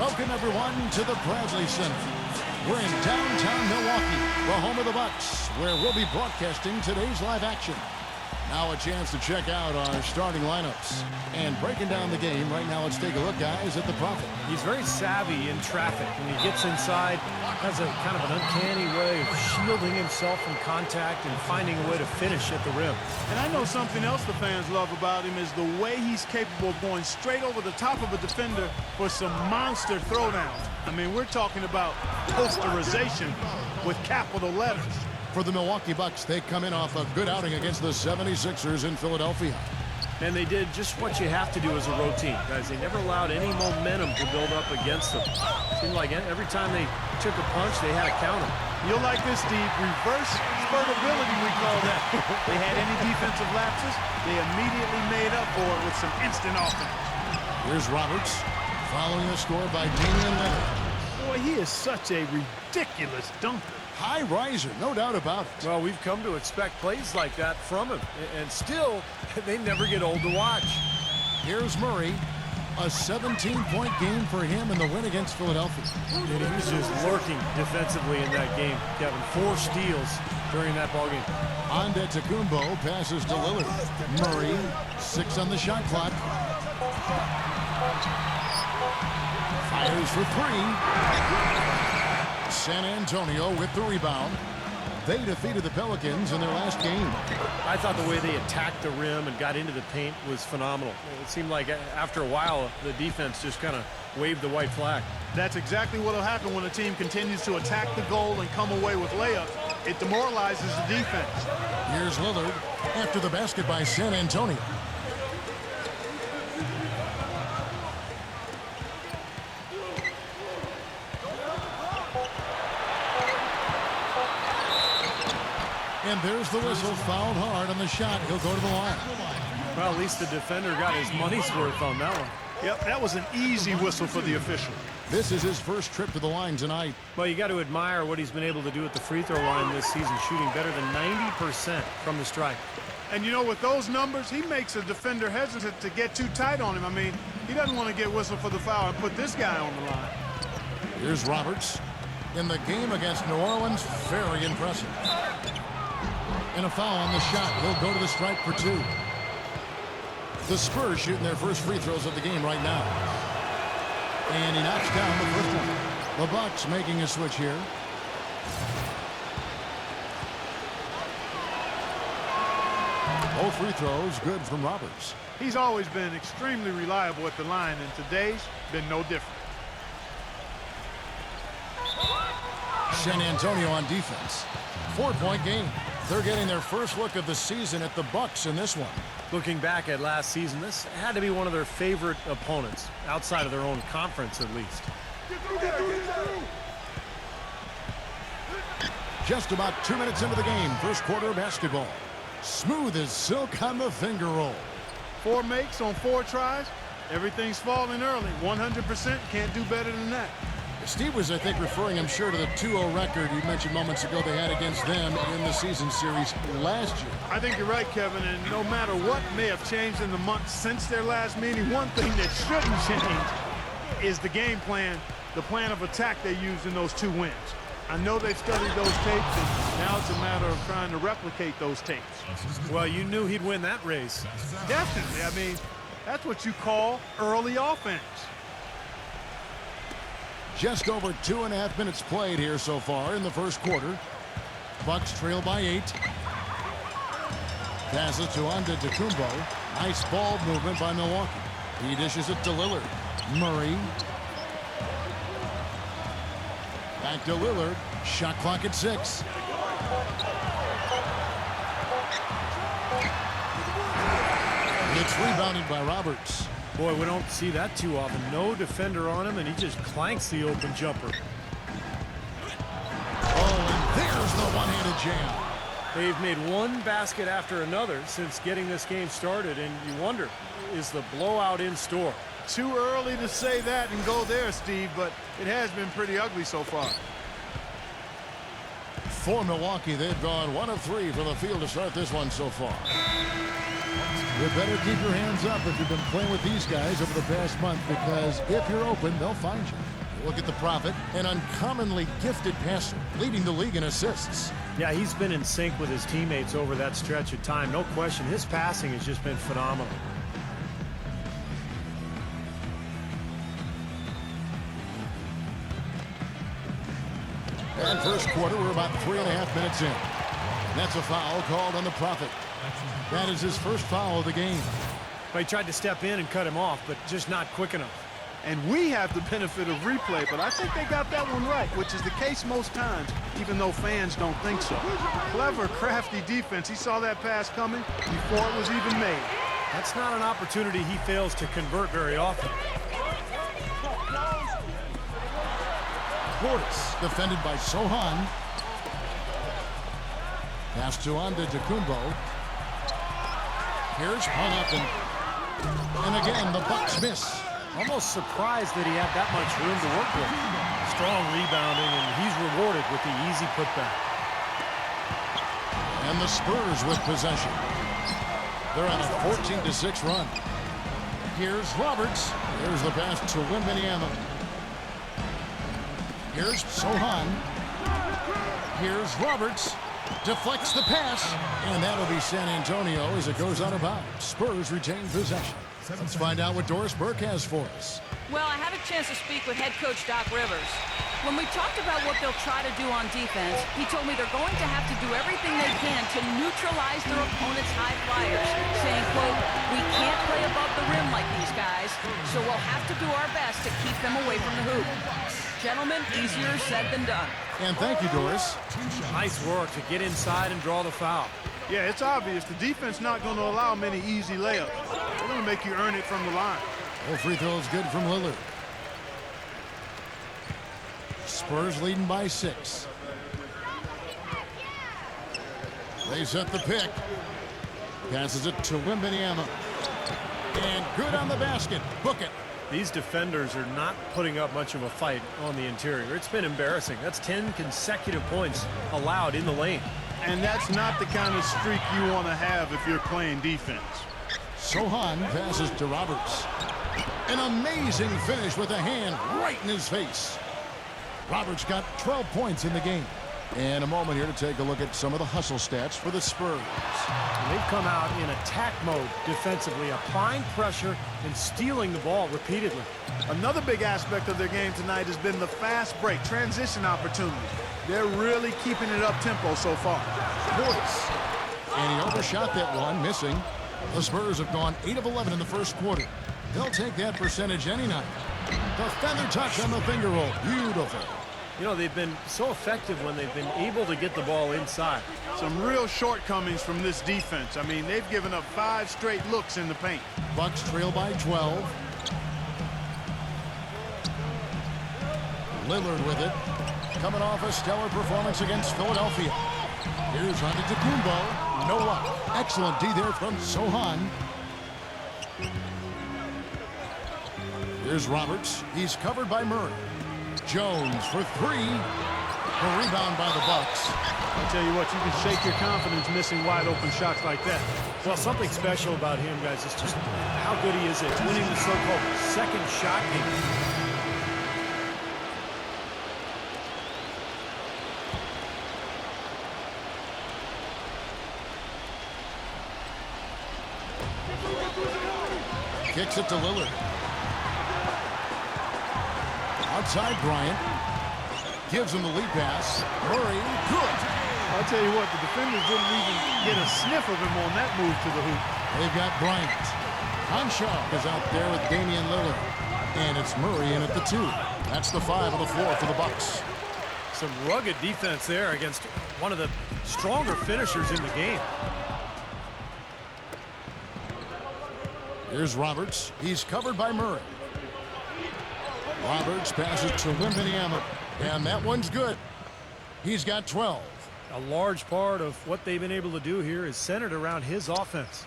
Welcome, everyone, to the Bradley Center. We're in downtown Milwaukee, the home of the Bucks, where we'll be broadcasting today's live action. Now a chance to check out our starting lineups. And breaking down the game, right now let's take a look, guys, at the Prophet. He's very savvy in traffic. When he gets inside, has a kind of an uncanny way of shielding himself from contact and finding a way to finish at the rim. And I know something else the fans love about him is the way he's capable of going straight over the top of a defender for some monster throwdowns. I mean, we're talking about posterization with capital letters. For the Milwaukee Bucks, they come in off a good outing against the 76ers in Philadelphia. And they did just what you have to do as a road team, guys. They never allowed any momentum to build up against them. Seemed like every time they took a punch, they had a counter. You'll like this, Steve. Reverse spurtability, we call that. They had any defensive lapses, they immediately made up for it with some instant offense. Here's Roberts, following the score by Damian Lillard. Boy, he is such a ridiculous dunker. High riser, no doubt about it. Well, we've come to expect plays like that from him, and still, they never get old to watch. Here's Murray, a 17-point game for him in the win against Philadelphia. And he was just lurking defensively in that game, Kevin. 4 steals during that ballgame. Antetokounmpo passes to Lillard. Murray, 6 on the shot clock. Fires for 3. San Antonio with the rebound. They defeated the Pelicans in their last game. I thought the way they attacked the rim and got into the paint was phenomenal. It seemed like after a while, the defense just kind of waved the white flag. That's exactly what will happen when a team continues to attack the goal and come away with layups. It demoralizes the defense. Here's Lillard after the basket by San Antonio. And there's the whistle, fouled hard on the shot. He'll go to the line. Well, at least the defender got his money's worth on that one. Yep, that was an easy whistle for the official. This is his first trip to the line tonight. Well, you got to admire what he's been able to do at the free throw line this season, shooting better than 90% from the stripe. And you know, with those numbers, he makes a defender hesitant to get too tight on him. I mean, he doesn't want to get whistled for the foul and put this guy on the line. Here's Roberts. In the game against New Orleans, very impressive. And a foul on the shot. He'll go to the stripe for 2. The Spurs shooting their first free throws of the game right now. And he knocks down the first one. The Bucks making a switch here. Both free throws good from Roberts. He's always been extremely reliable at the line, and today's been no different. San Antonio on defense. 4-point game. They're getting their first look of the season at the Bucks in this one. Looking back at last season, this had to be one of their favorite opponents, outside of their own conference at least. Just about 2 minutes into the game, first quarter of basketball. Smooth as silk on the finger roll. 4 makes on 4 tries. Everything's falling early. 100%, can't do better than that. Steve was, I think, referring, I'm sure, to the 2-0 record you mentioned moments ago they had against them in the season series last year. I think you're right, Kevin, and no matter what may have changed in the months since their last meeting, one thing that shouldn't change is the game plan, the plan of attack they used in those 2 wins. I know they've studied those tapes, and now it's a matter of trying to replicate those tapes. Well, you knew he'd win that race. Definitely. I mean, that's what you call early offense. Just over 2.5 minutes played here so far in the first quarter. Bucks trail by 8. Passes to Antetokounmpo. Nice ball movement by Milwaukee. He dishes it to Lillard. Murray. Back to Lillard. Shot clock at 6. It's rebounded by Roberts. Boy, we don't see that too often. No defender on him, and he just clanks the open jumper. Oh, and there's the one-handed jam. They've made one basket after another since getting this game started, and you wonder, is the blowout in store? Too early to say that and go there, Steve, but it has been pretty ugly so far. For Milwaukee, they've gone 1 of 3 from the field to start this one so far. You better keep your hands up if you've been playing with these guys over the past month, because if you're open, they'll find you. Look at the prophet, an uncommonly gifted passer, leading the league in assists. Yeah, he's been in sync with his teammates over that stretch of time. No question, his passing has just been phenomenal. And first quarter, we're about 3.5 minutes in. And that's a foul called on the prophet. That is his first foul of the game. Well, he tried to step in and cut him off, but just not quick enough. And we have the benefit of replay, but I think they got that one right, which is the case most times, even though fans don't think so. Clever, crafty defense. He saw that pass coming before it was even made. That's not an opportunity he fails to convert very often. Portis, defended by Sohan. Pass to Antetokounmpo. Here's hung up, and again, the Bucks miss. Almost surprised that he had that much room to work with. Strong rebounding, and he's rewarded with the easy putback. And the Spurs with possession. They're on a 14-6 run. Here's Roberts. Here's the pass to Wembanyama. Here's Sohan. Here's Roberts. Deflects the pass, and that'll be San Antonio as it goes out of bounds. Spurs retain possession. Let's find out what Doris Burke has for us. Well, I had a chance to speak with head coach Doc Rivers. When we talked about what they'll try to do on defense, he told me they're going to have to do everything they can to neutralize their opponent's high flyers, saying, quote, "We can't play above the rim like these guys, so we'll have to do our best to keep them away from the hoop." Gentlemen, easier said than done. And thank you, Doris. Nice work to get inside and draw the foul. Yeah, it's obvious the defense not going to allow many easy layups. They're going to make you earn it from the line. Oh, free throw is good from Lillard. Spurs leading by 6. They set the pick. Passes it to Wembanyama. And good on the basket. Book it. These defenders are not putting up much of a fight on the interior. It's been embarrassing. That's 10 consecutive points allowed in the lane. And that's not the kind of streak you want to have if you're playing defense. Sohan passes to Roberts. An amazing finish with a hand right in his face. Roberts got 12 points in the game. And a moment here to take a look at some of the hustle stats for the Spurs. And they've come out in attack mode defensively, applying pressure and stealing the ball repeatedly. Another big aspect of their game tonight has been the fast break, transition opportunity. They're really keeping it up-tempo so far. Portis. And he overshot that one, missing. The Spurs have gone 8 of 11 in the first quarter. They'll take that percentage any night. The feather touch on the finger roll. Beautiful. You know, they've been so effective when they've been able to get the ball inside. Some real shortcomings from this defense. I mean, they've given up 5 straight looks in the paint. Bucks trail by 12. Lillard with it. Coming off a stellar performance against Philadelphia. Here's Antetokounmpo. No luck. Excellent D there from Sohan. Here's Roberts. He's covered by Murray. Jones for 3. A rebound by the Bucks. I'll tell you what, you can shake your confidence missing wide open shots like that. Well, something special about him, guys, is just how good he is at winning the so-called second shot game. Kicks it to Lillard. Outside Bryant. Gives him the lead pass. Murray, good. I'll tell you what, the defenders didn't even get a sniff of him on that move to the hoop. They've got Bryant. Conshaw is out there with Damian Lillard. And it's Murray in at the 2. That's the 5 on the floor for the Bucks. Some rugged defense there against one of the stronger finishers in the game. Here's Roberts. He's covered by Murray. Roberts passes to Wembanyama. And that one's good. He's got 12. A large part of what they've been able to do here is centered around his offense.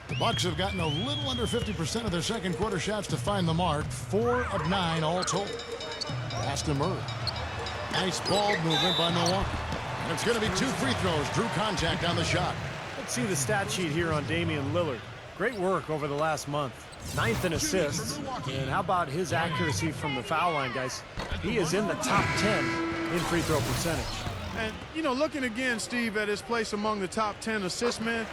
The Bucks have gotten a little under 50% of their second quarter shots to find the mark. 4 of 9 all told. Pass to Murray. Nice ball movement by Milwaukee. And it's going to be 2 free throws. Drew contact on the shot. Let's see the stat sheet here on Damian Lillard. Great work over the last month. 9th in assists. And how about his accuracy from the foul line, guys? He is in the top 10 in free throw percentage. And, you know, looking again, Steve, at his place among the top 10 assist men,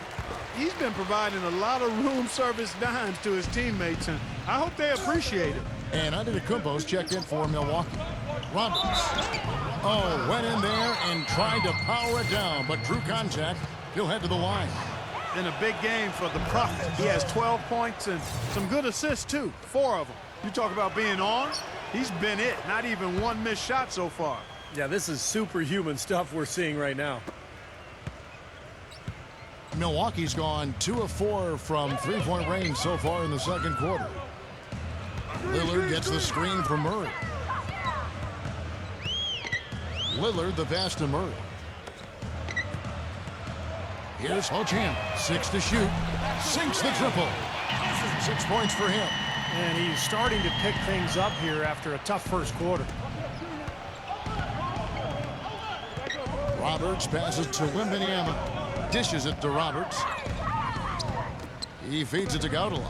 he's been providing a lot of room service dimes to his teammates, and I hope they appreciate it. And Antetokounmpo's checked in for Milwaukee. Roberts. Oh, went in there and tried to power it down, but drew contact. He'll head to the line. In a big game for the Prophet. He has 12 points and some good assists, too. 4 of them. You talk about being on, he's been it. Not even one missed shot so far. Yeah, this is superhuman stuff we're seeing right now. Milwaukee's gone 2 of 4 from three-point range so far in the second quarter. Lillard gets the screen from Murray. Lillard the pass to Murray. Here's Hochan. 6 to shoot. Sinks the triple. 6 points for him. And he's starting to pick things up here after a tough first quarter. Roberts passes to Wembanyama. Dishes it to Roberts. He feeds it to Gaudelot.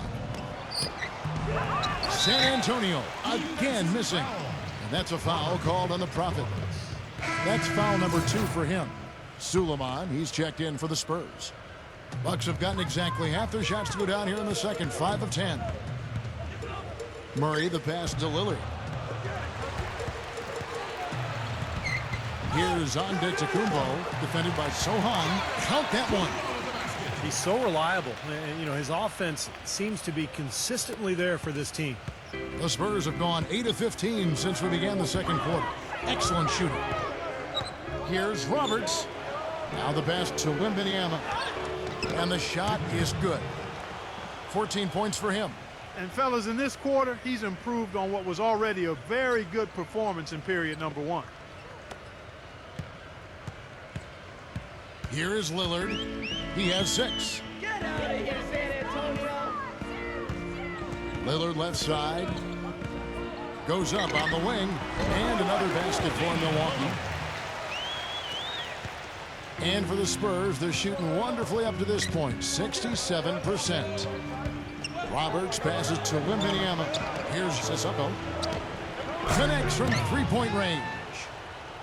San Antonio again missing. And that's a foul called on the Prophet. That's foul number 2 for him. Suleiman, he's checked in for the Spurs. Bucks have gotten exactly half their shots to go down here in the second. 5 of 10. Murray the pass to Lillard. Here's Antetokounmpo, defended by Sohan. Count that one. He's so reliable. And, you know, his offense seems to be consistently there for this team. The Spurs have gone 8 of 15 since we began the second quarter. Excellent shooting. Here's Roberts. Now the pass to Wembanyama. And the shot is good. 14 points for him. And, fellas, in this quarter, he's improved on what was already a very good performance in period number 1. Here is Lillard. He has 6. Get out of here, San Antonio. Lillard left side. Goes up on the wing. And another basket for Milwaukee. And for the Spurs, they're shooting wonderfully up to this point. 67%. Roberts passes to Wembanyama. Here's Sissoko. Connects from three-point range.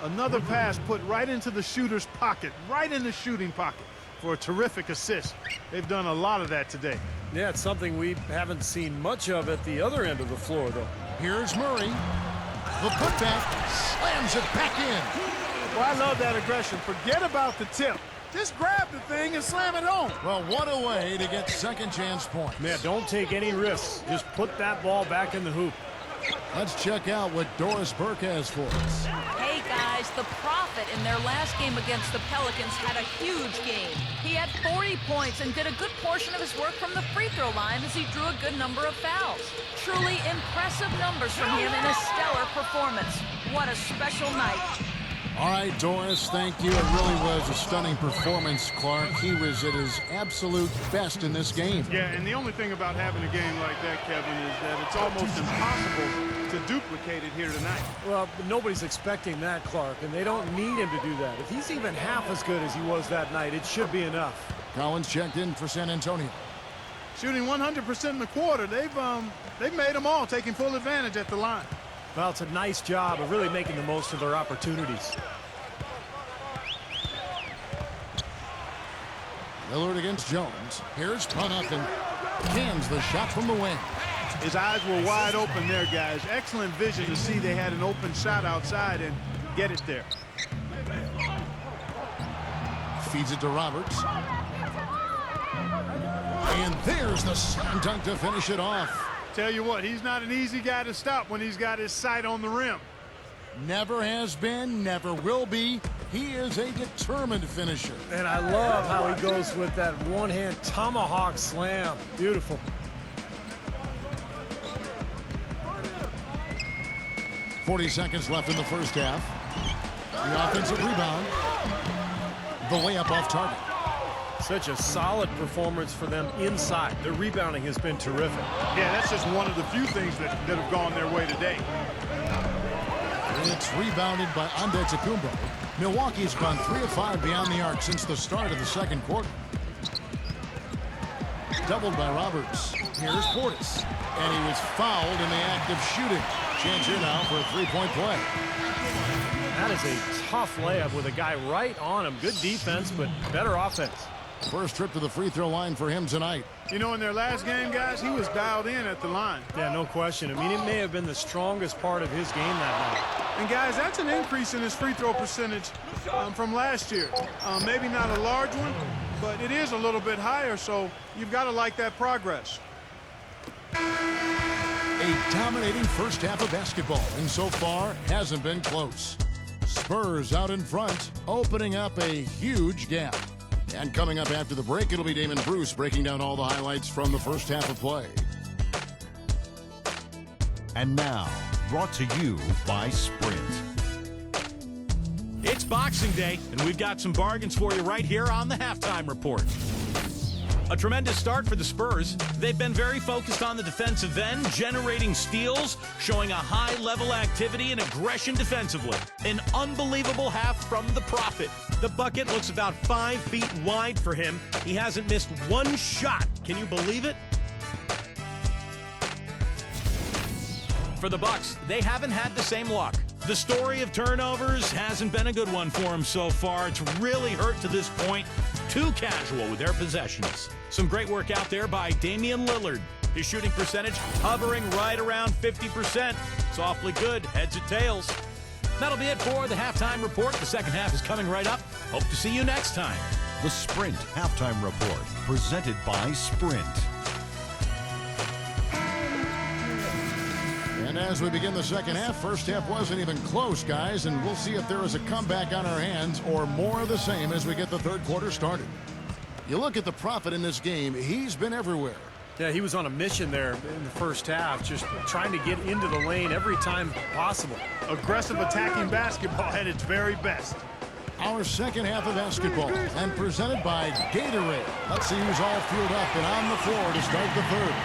Another pass put right into the shooter's pocket, right in the shooting pocket for a terrific assist. They've done a lot of that today. Yeah, it's something we haven't seen much of at the other end of the floor, though. Here's Murray. The putback slams it back in. Well, I love that aggression. Forget about the tip. Just grab the thing and slam it home. Well, what a way to get second chance points. Man, don't take any risks. Just put that ball back in the hoop. Let's check out what Doris Burke has for us. Hey guys, the Prophet in their last game against the Pelicans had a huge game. He had 40 points and did a good portion of his work from the free throw line as he drew a good number of fouls. Truly impressive numbers from him in a stellar performance. What a special night. All right, Doris, thank you. It really was a stunning performance, Clark. He was at his absolute best in this game. Yeah, and the only thing about having a game like that, Kevin, is that it's almost impossible to duplicate it here tonight. Well, nobody's expecting that, Clark, and they don't need him to do that. If he's even half as good as he was that night, it should be enough. Collins checked in for San Antonio. Shooting 100% in the quarter. They've made them all, taking full advantage at the line. Well, it's a nice job of really making the most of their opportunities. Lillard against Jones. Here's Connaughton. Cans the shot from the wing. His eyes were wide open there, guys. Excellent vision to see they had an open shot outside and get it there. Feeds it to Roberts. And there's the slam dunk to finish it off. Tell you what, he's not an easy guy to stop when he's got his sight on the rim. Never has been, never will be. He is a determined finisher. And I love how he goes with that one-hand tomahawk slam. Beautiful. .40 seconds left in the first half. The offensive rebound. The layup off target. Such a solid performance for them inside. Their rebounding has been terrific. Yeah, that's just one of the few things that have gone their way today. It's rebounded by Omel2K. Milwaukee's gone 3 of 5 beyond the arc since the start of the second quarter. Doubled by Roberts. Here's Portis. And he was fouled in the act of shooting. Chance here now for a three-point play. That is a tough layup with a guy right on him. Good defense, but better offense. First trip to the free throw line for him tonight. You know, in their last game, guys, he was dialed in at the line. Yeah, no question. I mean, it may have been the strongest part of his game that night. And, guys, that's an increase in his free throw percentage from last year. Maybe not a large one, but it is a little bit higher, so you've got to like that progress. A dominating first half of basketball, and so far hasn't been close. Spurs out in front, opening up a huge gap. And coming up after the break, it'll be Damon Bruce breaking down all the highlights from the first half of play. And now, brought to you by Sprint. It's Boxing Day, and we've got some bargains for you right here on the Halftime Report. A tremendous start for the Spurs. They've been very focused on the defensive end, generating steals, showing a high-level activity and aggression defensively. An unbelievable half from the Prophet. The bucket looks about 5 feet wide for him. He hasn't missed one shot. Can you believe it? For the Bucks, they haven't had the same luck. The story of turnovers hasn't been a good one for them so far. It's really hurt to this point. Too casual with their possessions. Some great work out there by Damian Lillard. His shooting percentage hovering right around 50%. It's awfully good, heads or tails. That'll be it for the Halftime Report. The second half is coming right up. Hope to see you next time. The Sprint Halftime Report, presented by Sprint. And as we begin the second half, first half wasn't even close, guys, and we'll see if there is a comeback on our hands or more of the same as we get the third quarter started. You look at the Prophet in this game, he's been everywhere. Yeah, he was on a mission there in the first half, just trying to get into the lane every time possible. Aggressive attacking basketball at its very best. Our second half of basketball, and presented by Gatorade. Let's see who's all fueled up and on the floor to start the third.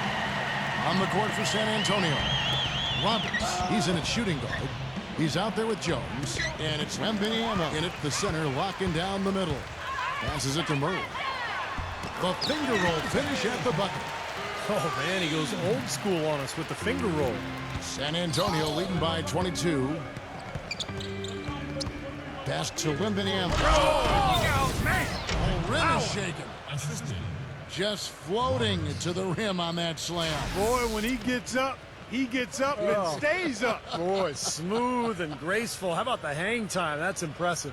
On the court for San Antonio, Roberts. He's in at shooting guard. He's out there with Jones, and it's Wembanyama in at the center, locking down the middle. Passes it to Murray. The finger roll finish at the bucket. Oh, man, he goes old school on us with the finger roll. San Antonio leading by 22. Pass to Wembanyama. Oh, man! The rim is shaking. Just floating to the rim on that slam. Boy, when he gets up and stays up. Boy, smooth and graceful. How about the hang time? That's impressive.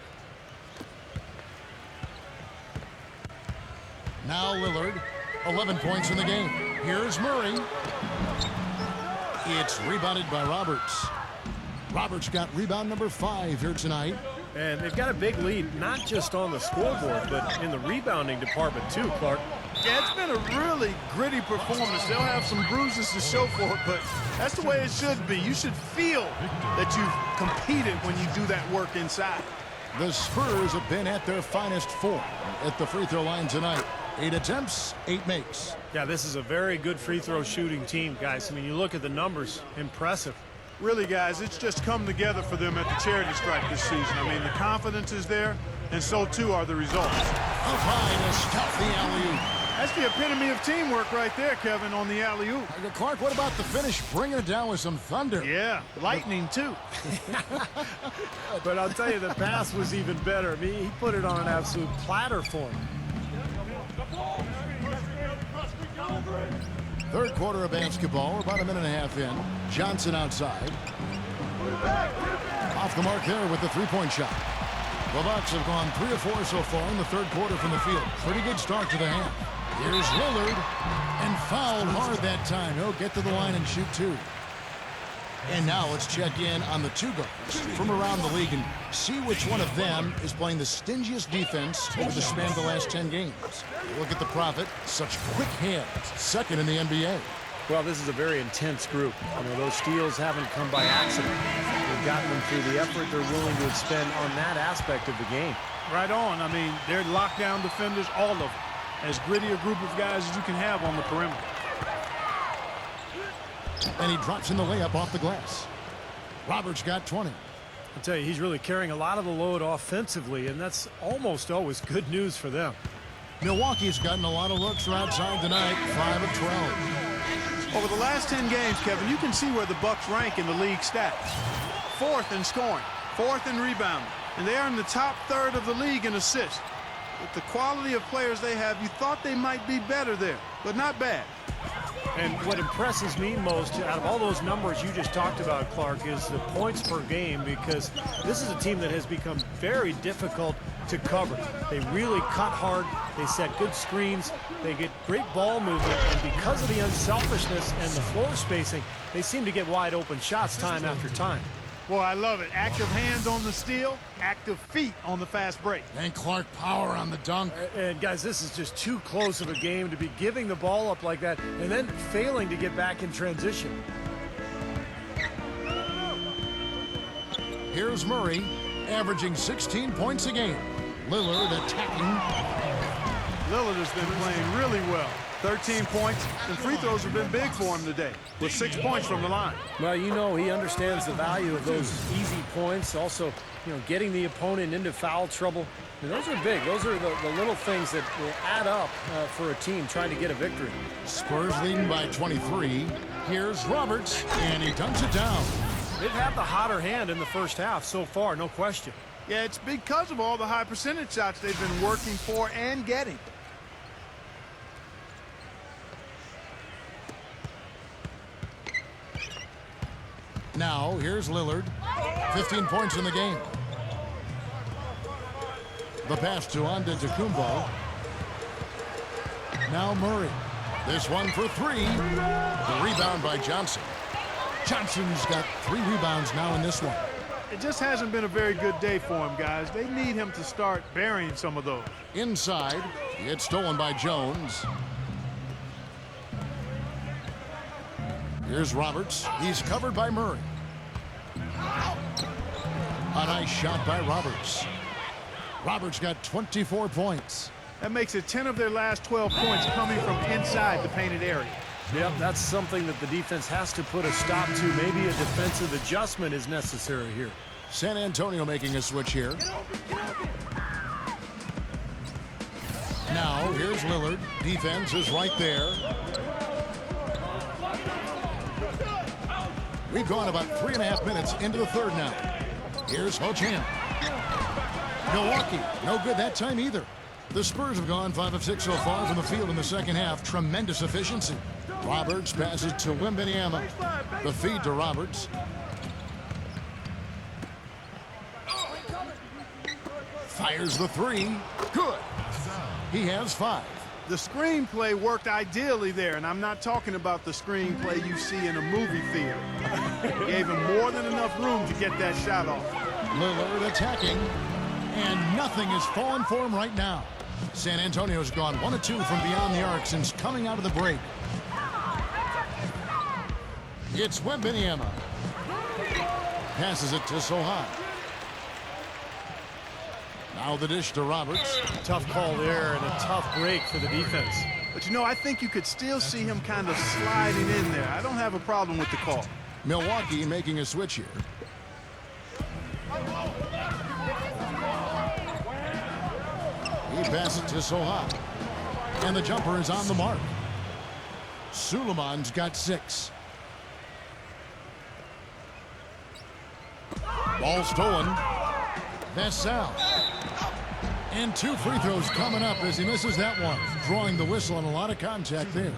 Now Lillard, 11 points in the game. Here's Murray. It's rebounded by Roberts. Roberts got rebound number 5 here tonight. And they've got a big lead, not just on the scoreboard, but in the rebounding department too, Clark. Yeah, it's been a really gritty performance. They'll have some bruises to show for it, but that's the way it should be. You should feel that you've competed when you do that work inside. The Spurs have been at their finest form at the free throw line tonight. 8 attempts, 8 makes. Yeah, this is a very good free throw shooting team, guys. I mean, you look at the numbers, impressive. Really, guys, it's just come together for them at the charity stripe this season. I mean, the confidence is there, and so too are the results. Up high to stop the alley-oop. That's the epitome of teamwork right there, Kevin, on the alley-oop. Clark, what about the finish? Bring her down with some thunder. Yeah, lightning, too. But I'll tell you, the pass was even better. I mean, he put it on an absolute platter for him. Third quarter of basketball, we're about a minute and a half in. Johnson outside. Off the mark there with the three-point shot. The Bucks have gone 3 of 4 so far in the third quarter from the field. Pretty good start to the half. Here's Lillard, and fouled hard that time. He'll get to the line and shoot 2. And now let's check in on the 2 guards from around the league and see which one of them is playing the stingiest defense over the span of the last 10 games. Look at the Prophet, such quick hands, second in the NBA. Well, this is a very intense group. You know, those steals haven't come by accident. They've gotten them through the effort they're willing to expend on that aspect of the game. Right on. I mean, they're lockdown defenders, all of them. As gritty a group of guys as you can have on the perimeter. And he drops in the layup off the glass. Roberts got 20. I'll tell you, he's really carrying a lot of the load offensively, and that's almost always good news for them. Milwaukee's gotten a lot of looks from outside tonight, 5 of 12. Over the last 10 games, Kevin, you can see where the Bucks rank in the league stats. 4th in scoring, 4th in rebounding, and they are in the top 3rd of the league in assists. With the quality of players they have, you thought they might be better there, but not bad. And what impresses me most out of all those numbers you just talked about, Clark, is the points per game, because this is a team that has become very difficult to cover. They really cut hard, they set good screens, they get great ball movement, and because of the unselfishness and the floor spacing, they seem to get wide open shots time after time. Boy, I love it. Active hands on the steal, active feet on the fast break. And Clark power on the dunk. And guys, this is just too close of a game to be giving the ball up like that and then failing to get back in transition. Here's Murray, averaging 16 points a game. Lillard attacking. Lillard has been playing really well. 13 points, and free throws have been big for him today, with 6 points from the line. Well, you know, he understands the value of those easy points. Also, you know, getting the opponent into foul trouble. And those are big. Those are the little things that will add up for a team trying to get a victory. Spurs leading by 23. Here's Roberts, and he dunks it down. They've had the hotter hand in the first half so far, no question. Yeah, it's because of all the high percentage shots they've been working for and getting. Now, here's Lillard. 15 points in the game. The pass to Antetokounmpo. Now Murray. This one for 3. The rebound by Johnson. Johnson's got 3 rebounds now in this one. It just hasn't been a very good day for him, guys. They need him to start burying some of those. Inside, it's stolen by Jones. Here's Roberts. He's covered by Murray. A nice shot by Roberts. Roberts got 24 points. That makes it 10 of their last 12 points coming from inside the painted area. Yep, that's something that the defense has to put a stop to. Maybe a defensive adjustment is necessary here. San Antonio making a switch here. Now, here's Lillard. Defense is right there. We've gone about 3.5 minutes into the third now. Here's Ho-Chan. Milwaukee, no good that time either. The Spurs have gone 5 of 6 so far from the field in the second half. Tremendous efficiency. Roberts passes to Wembanyama. The feed to Roberts. Fires the 3. Good. He has 5. The screenplay worked ideally there, and I'm not talking about the screenplay you see in a movie theater. Gave him more than enough room to get that shot off. Lillard attacking, and nothing is falling for him right now. San Antonio's gone 1 of 2 from beyond the arc since coming out of the break. It's Wembanyama. Passes it to Sohan. Now the dish to Roberts. Tough call there and a tough break for the defense. But, you know, I think you could still see him kind of sliding in there. I don't have a problem with the call. Milwaukee making a switch here. He passes it to Sohan. And the jumper is on the mark. Suleiman's got 6. Ball stolen. Vassell. And 2 free throws coming up as he misses that one. Drawing the whistle on a lot of contact there.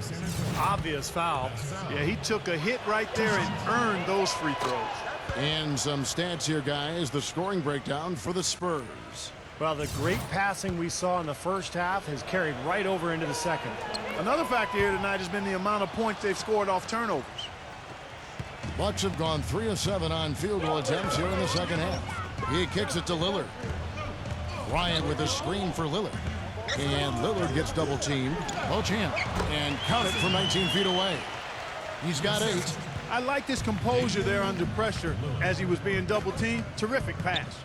Obvious foul. Yeah, he took a hit right there and earned those free throws. And some stats here, guys. The scoring breakdown for the Spurs. Well, the great passing we saw in the first half has carried right over into the second. Another factor here tonight has been the amount of points they've scored off turnovers. Bucks have gone 3 of 7 on field goal attempts here in the second half. He kicks it to Lillard. Bryant with a screen for Lillard. And Lillard gets double teamed. Ho-Chan. And count it from 19 feet away. He's got 8. I liked his composure there under pressure as he was being double teamed. Terrific pass.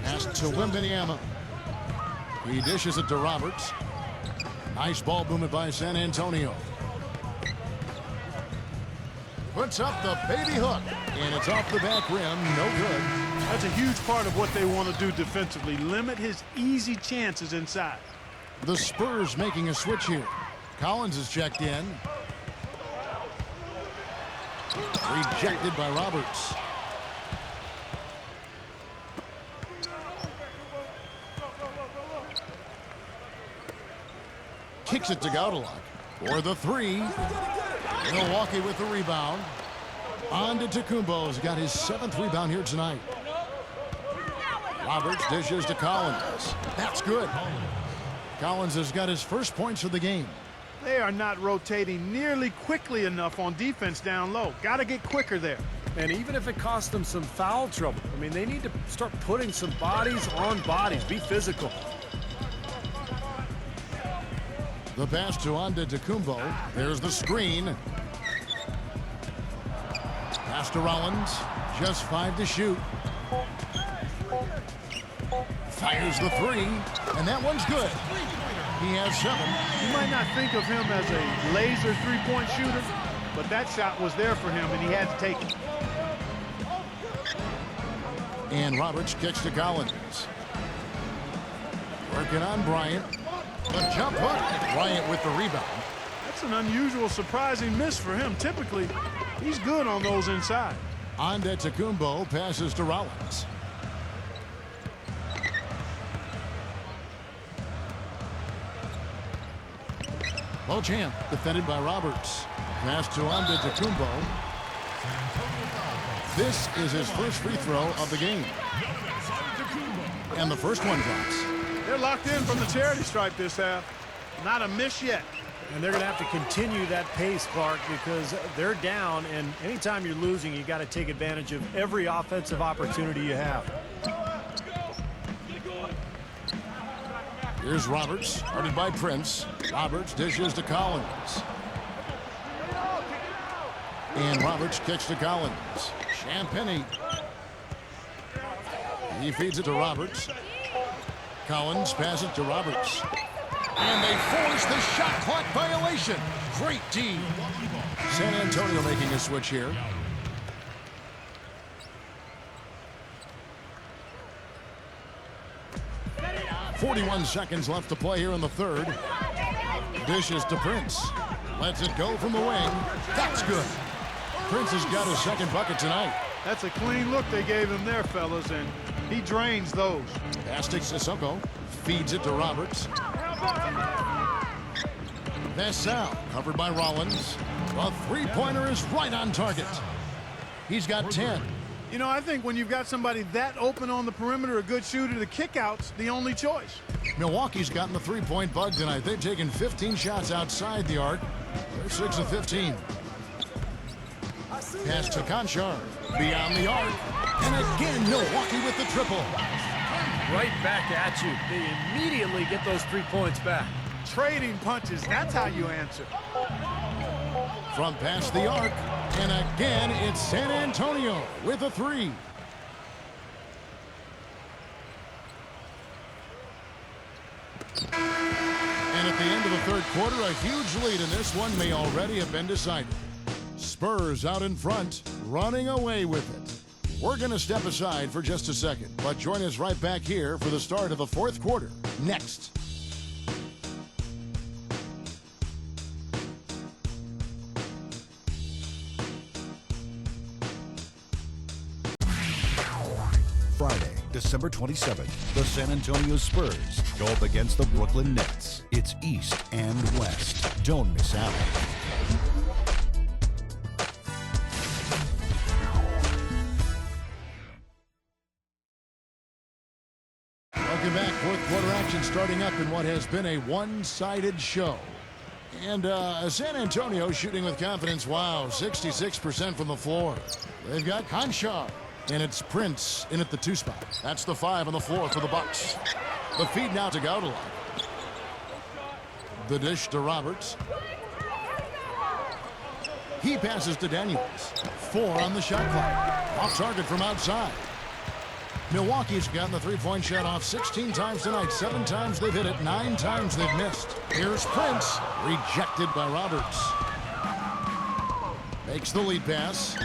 Pass to Wembanyama. He dishes it to Roberts. Nice ball movement by San Antonio. Puts up the baby hook. And it's off the back rim. No good. That's a huge part of what they want to do defensively. Limit his easy chances inside. The Spurs making a switch here. Collins is checked in. Rejected by Roberts. Kicks it to Gaudelak for the three. Milwaukee with the rebound. On to Tacumbo's got his 7th rebound here tonight. Roberts dishes to Collins. That's good. Collins has got his first points of the game. They are not rotating nearly quickly enough on defense down low. Got to get quicker there. And even if it costs them some foul trouble, I mean, they need to start putting some bodies on bodies. Be physical. The pass to Tacumbo. There's the screen. Pass to Rollins. Just 5 to shoot. Fires the three. And that one's good. He has 7. You might not think of him as a laser three-point shooter, but that shot was there for him, and he had to take it. And Roberts kicks to Collins. Working on Bryant. The jump hook. Bryant with the rebound. That's an unusual, surprising miss for him. Typically, he's good on those inside. On to Tacumbo. Passes to Rollins. Beauchamp defended by Roberts. Pass to Tacumbo. This is his first free throw of the game. And the first one drops. They're locked in from the charity stripe this half. Not a miss yet. And they're going to have to continue that pace, Clark, because they're down, and anytime you're losing, you got to take advantage of every offensive opportunity you have. Here's Roberts, guarded by Prince. Roberts dishes to Collins. And Roberts kicks to Collins. Champagny. He feeds it to Roberts. Collins passes to Roberts. And they force the shot clock violation. Great D. San Antonio making a switch here. .41 seconds left to play here in the third. Dishes to Prince. Lets it go from the wing. That's good. Prince has got his second bucket tonight. That's a clean look they gave him there, fellas, and he drains those. Pass to Sissoko. Feeds it to Roberts. Vassell covered by Rollins. The three-pointer is right on target. He's got 10. You know, I think when you've got somebody that open on the perimeter, a good shooter, the kick-out's the only choice. Milwaukee's gotten the three-point bug tonight. They've taken 15 shots outside the arc. They're 6 of 15. Pass to Conchar. Beyond the arc. And again, Milwaukee with the triple. Right back at you. They immediately get those 3 points back. Trading punches, that's how you answer. From past the arc. And again, it's San Antonio with a three. And at the end of the third quarter, a huge lead in this one may already have been decided. Spurs out in front, running away with it. We're going to step aside for just a second, but join us right back here for the start of the fourth quarter. Next. Friday, December 27th, the San Antonio Spurs go up against the Brooklyn Nets. It's East and West. Don't miss out. Welcome back. Fourth quarter action starting up in what has been a one-sided show. And San Antonio shooting with confidence. Wow, 66% from the floor. They've got Conchar. And it's Prince in at the 2 spot. That's the 5 on the floor for the Bucks. The feed now to Gaudelak. The dish to Roberts. He passes to Daniels. 4 on the shot clock. Off target from outside. Milwaukee's gotten the three-point shot off 16 times tonight. 7 times they've hit it. 9 times they've missed. Here's Prince. Rejected by Roberts. Makes the lead pass.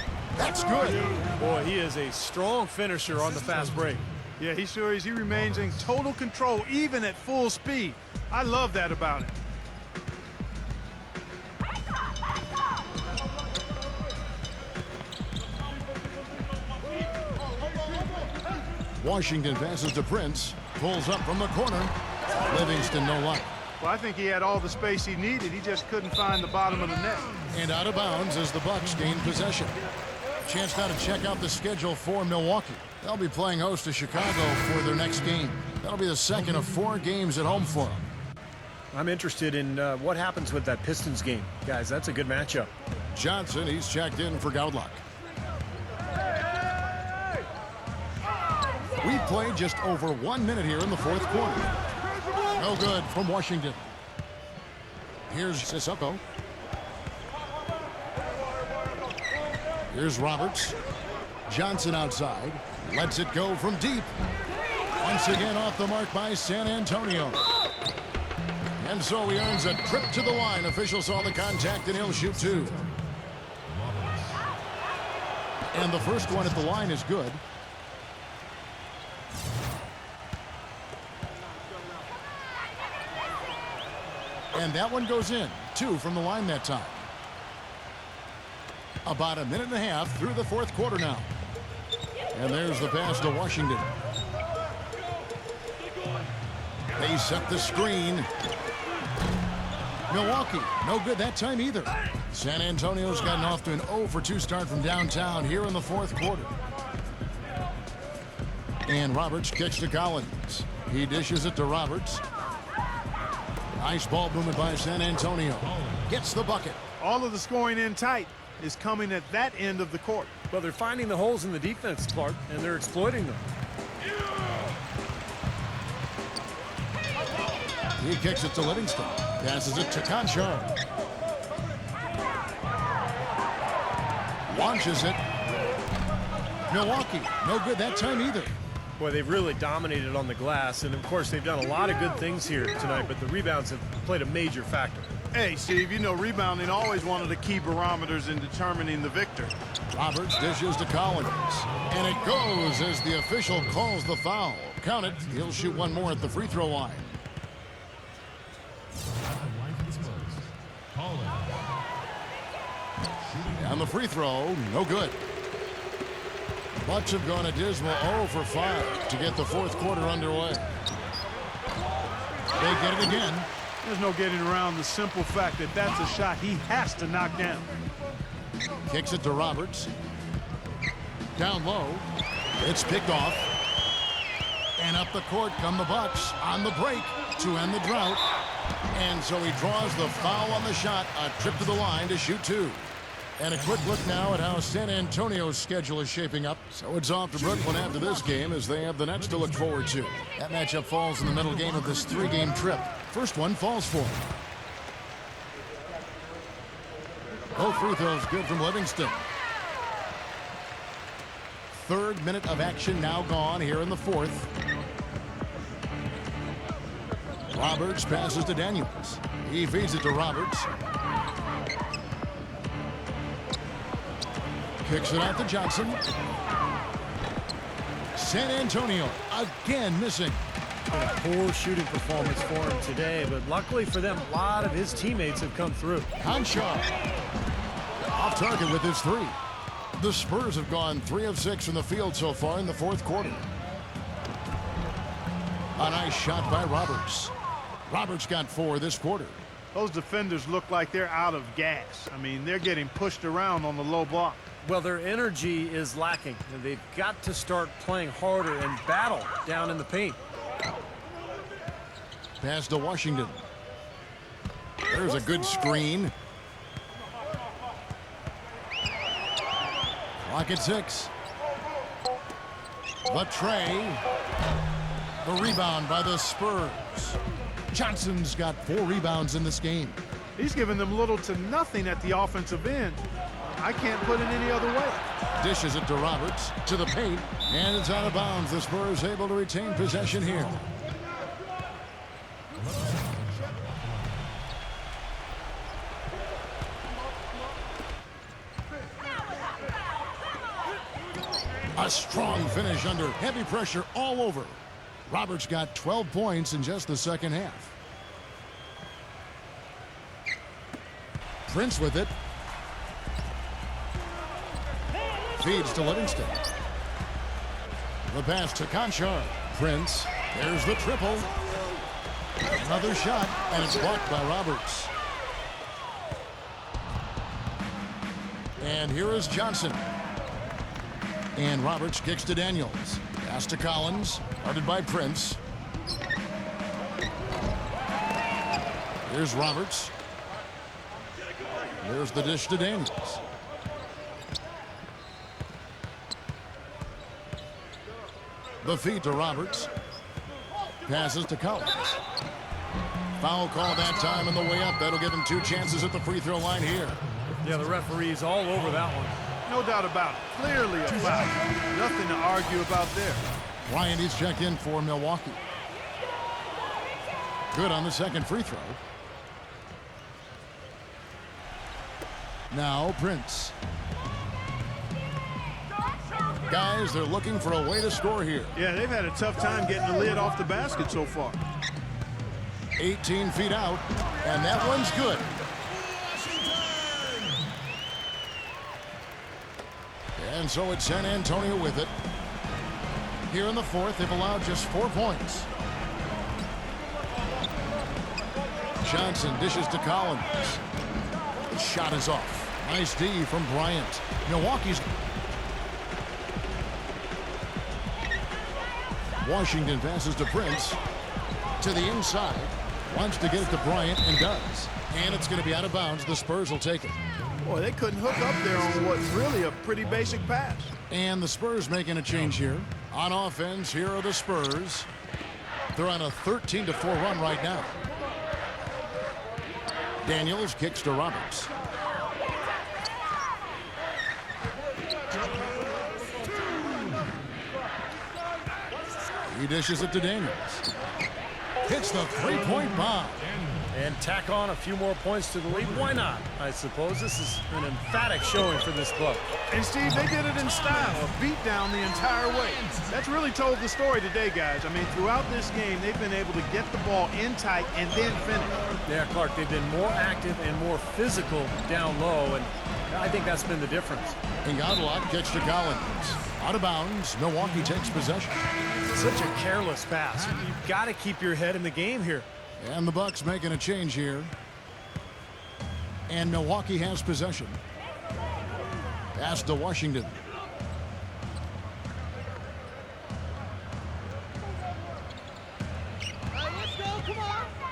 That's good. Boy, he is a strong finisher on the fast break. Yeah, he sure is. He remains in total control, even at full speed. I love that about him. Washington passes to Prince. Pulls up from the corner. Livingston no luck. Well, I think he had all the space he needed. He just couldn't find the bottom of the net. And out of bounds as the Bucks gain possession. Chance now to check out the schedule for Milwaukee. They'll be playing host to Chicago for their next game. That'll be the second of 4 games at home for them. I'm interested in what happens with that Pistons game. Guys, that's a good matchup. Johnson, he's checked in for Gaudlock. We've played just over 1 minute here in the fourth quarter. No good from Washington. Here's Sissoko. Here's Roberts. Johnson outside. Lets it go from deep. Once again off the mark by San Antonio. And so he earns a trip to the line. Officials saw the contact and he'll shoot 2. And the first one at the line is good. And that one goes in. 2 from the line that time. About a minute and a half through the fourth quarter now. And there's the pass to Washington. They set the screen. Milwaukee, no good that time either. San Antonio's gotten off to an 0 for 2 start from downtown here in the fourth quarter. And Roberts kicks to Collins. He dishes it to Roberts. Nice ball movement by San Antonio. Gets the bucket. All of the scoring in tight is coming at that end of the court. Well, they're finding the holes in the defense, Clark, and they're exploiting them. He kicks it to Livingston. Passes it to Conchar. Launches it. Milwaukee, no good that time either. Boy, they've really dominated on the glass, and of course they've done a lot of good things here tonight, but the rebounds have played a major factor. Hey, Steve, you know rebounding always one of the key barometers in determining the victor. Roberts dishes to Collins. And it goes as the official calls the foul. Count it. He'll shoot one more at the free throw line. And the free throw, no good. Bucks have gone a dismal 0 for 5 to get the fourth quarter underway. They get it again. There's no getting around the simple fact that that's a shot he has to knock down. Kicks it to Roberts. Down low. It's picked off. And up the court come the Bucks on the break to end the drought. And so he draws the foul on the shot. A trip to the line to shoot 2. And a quick look now at how San Antonio's schedule is shaping up. So it's off to Brooklyn after this game as they have the Nets to look forward to. That matchup falls in the middle game of this 3-game trip. First one falls for him. Both free throws good from Livingston. Third minute of action now gone here in the fourth. Roberts passes to Daniels. He feeds it to Roberts. Kicks it out to Johnson. San Antonio again missing. Been a poor shooting performance for him today, but luckily for them, a lot of his teammates have come through. Conchar off target with his 3. The Spurs have gone 3 of 6 from the field so far in the fourth quarter. A nice shot by Roberts. Roberts got 4 this quarter. Those defenders look like they're out of gas. I mean, they're getting pushed around on the low block. Well, their energy is lacking. They've got to start playing harder and battle down in the paint. Pass to Washington. There's a good screen. Clock at 6. The tray. The rebound by the Spurs. Johnson's got 4 rebounds in this game. He's giving them little to nothing at the offensive end. I can't put it any other way. Dishes it to Roberts, to the paint, and it's out of bounds. The Spurs able to retain possession here. strong finish under heavy pressure all over. Roberts got 12 points in just the second half. Prince with it. Feeds to Livingston. The pass to Conchar. Prince. There's the triple. Another shot, and it's blocked by Roberts. And here is Johnson. And Roberts kicks to Daniels. Pass to Collins. Guarded by Prince. Here's Roberts. There's the dish to Daniels. The feed to Roberts. Passes to Collins. Foul call that time on the way up. That'll give him 2 chances at the free throw line here. Yeah, the referee's all over that one. No doubt about it. Clearly a foul. Nothing to argue about there. Bryant, he's checked in for Milwaukee. Good on the second free throw. Now Prince. Guys, they're looking for a way to score here. Yeah, they've had a tough time getting the lid off the basket so far. 18 feet out, and that one's good. And so it's San Antonio with it. Here in the fourth, they've allowed just 4 points. Johnson dishes to Collins. The shot is off. Nice D from Bryant. Milwaukee's... Washington passes to Prince. To the inside. Wants to get it to Bryant and does. And it's going to be out of bounds. The Spurs will take it. Boy, they couldn't hook up there on what's really a pretty basic pass. And the Spurs making a change here. On offense, here are the Spurs. They're on a 13-4 run right now. Daniels kicks to Roberts. He dishes it to Daniels. Hits the three-point bomb. And tack on a few more points to the lead. Why not? I suppose this is an emphatic showing for this club. And Steve, they did it in style, a beat down the entire way. That's really told the story today, guys. I mean, throughout this game, they've been able to get the ball in tight and then finish. Yeah, Clark, they've been more active and more physical down low, and I think that's been the difference. And Godlock gets to Collins. Out of bounds, Milwaukee takes possession. Such a careless pass. You've got to keep your head in the game here. And the Bucks making a change here. And Milwaukee has possession. Pass to Washington.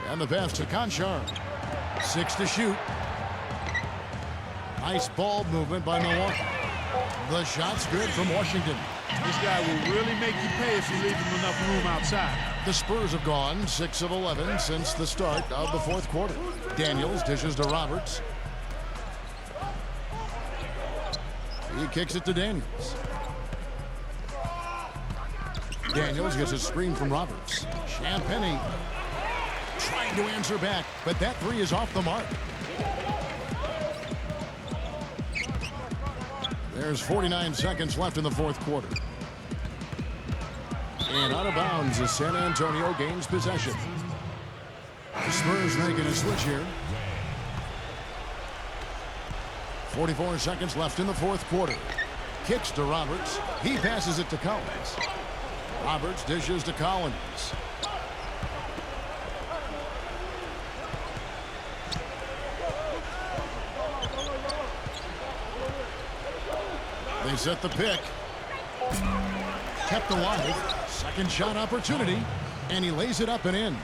And the pass to Conchar. 6 to shoot. Nice ball movement by Milwaukee. The shot's good from Washington. This guy will really make you pay if you leave him enough room outside. The Spurs have gone 6 of 11 since the start of the fourth quarter. Daniels dishes to Roberts. He kicks it to Daniels. Daniels gets a screen from Roberts. Champagnie trying to answer back, but that three is off the mark. There's 49 seconds left in the fourth quarter. And out of bounds as San Antonio gains possession. The Spurs making a switch here. 44 seconds left in the fourth quarter. Kicks to Roberts. He passes it to Collins. Roberts dishes to Collins. They set the pick. Kept alive. Second shot opportunity. And he lays it up and in.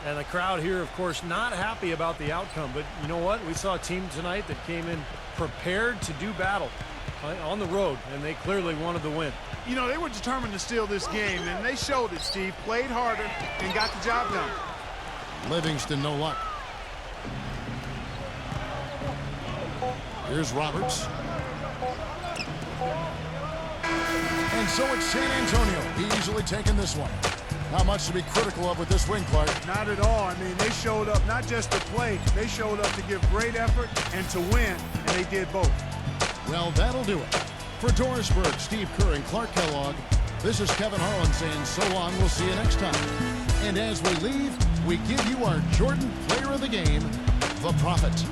And the crowd here, of course, not happy about the outcome. But you know what? We saw a team tonight that came in prepared to do battle on the road. And they clearly wanted the win. You know, they were determined to steal this game. And they showed it, Steve. Played harder and got the job done. Livingston, no luck. Here's Roberts. And so it's San Antonio easily taking this one. Not much to be critical of with this win, Clark. Not at all. I mean, they showed up not just to play. They showed up to give great effort and to win, and they did both. Well, that'll do it. For Dorisburg, Steve Kerr, and Clark Kellogg, this is Kevin Harlan saying so long. We'll see you next time. And as we leave, we give you our Jordan Player of the Game, the Prophet.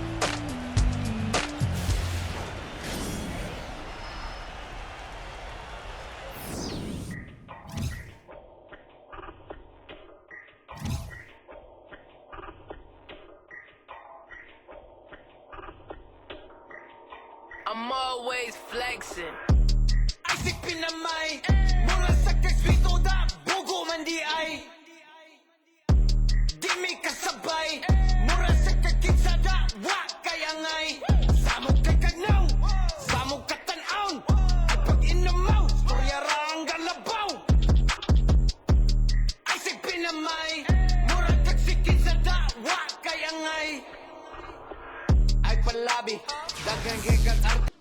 I'm always flexing. Isip pinamay, mula sa kaswito da, bugo man di ay. Di mi kasabay, mura sa kakitsa da, wa kayangay. Samog kay kagnaw, samog katanaw. At pag inamaw, storya rang galabaw. Isip pinamay, mura kaksikitsa da, wa kayangay. Ay palabi, dagang gigat art.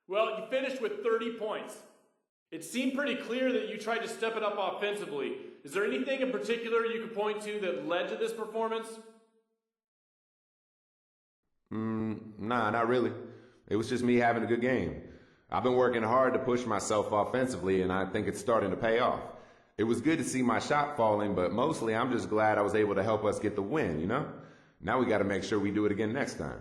Well, you finished with 30 points. It seemed pretty clear that you tried to step it up offensively. Is there anything in particular you could point to that led to this performance? Nah, not really. It was just me having a good game. I've been working hard to push myself offensively, and I think it's starting to pay off. It was good to see my shot falling, but mostly I'm just glad I was able to help us get the win, you know? Now we got to make sure we do it again next time.